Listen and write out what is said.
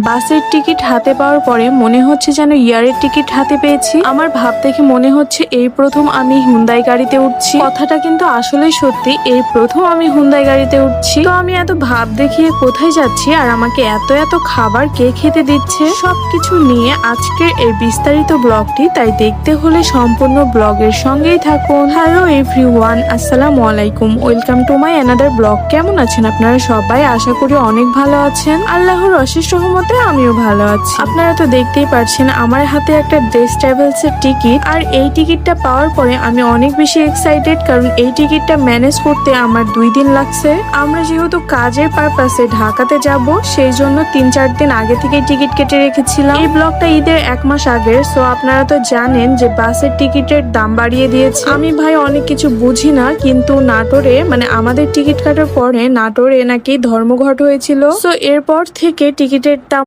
বাসের টিকিট হাতে পাওয়ার পরে মনে হচ্ছে যেন ইয়ারের টিকিট হাতে পেয়েছি। আমার ভাব দেখে মনে হচ্ছে এই প্রথম আমি হুন্দাই গাড়িতে উঠছি। কথাটা কিন্তু আসলেই সত্যি, এই প্রথম আমি হুন্দাই গাড়িতে উঠছি। তো আমি এত ভাব দেখিয়ে কোথায় যাচ্ছি আর আমাকে এত এত খাবার কে খেতে দিচ্ছে, সবকিছু নিয়ে আজকের এই বিস্তারিত ব্লগটি। তাই দেখতে হলে সম্পূর্ণ ব্লগের সঙ্গেই থাকুন। হ্যালো এভরিওয়ান, আসসালামু আলাইকুম, welcome to my another blog. কেমন আছেন আপনারা সবাই? আশা করি অনেক ভালো আছেন। আল্লাহর অশেষ রহমতে আমিও ভালো আছি। আপনারা তো দেখতেই পারছেন আমার হাতে একটা দেশ ট্রাভেলস এর টিকিট, আর এই টিকিটটা পাওয়ার পরে আমি অনেক বেশি এক্সাইটেড, কারণ এই টিকিটটা ম্যানেজ করতে আমার 2 দিন লাগছে। আমরা যেহেতু কাজের পারপাসে ঢাকাতে যাব, সেই জন্য 3-4 দিন আগে থেকে টিকিট কেটে রেখেছিলাম। এই ব্লগটা ঈদের 1 মাস আগের। সো আপনারা তো জানেন যে বাসের টিকিটের দাম বাড়িয়ে দিয়েছে। আমি ভাই অনেক কিছু বুঝি না, কিন্তু নাটোরে মানে আমাদের টিকিট কাটার পরে নাটোরে নাকি ধর্মঘট হয়েছিল। সো এরপর থেকে টিকিটের দাম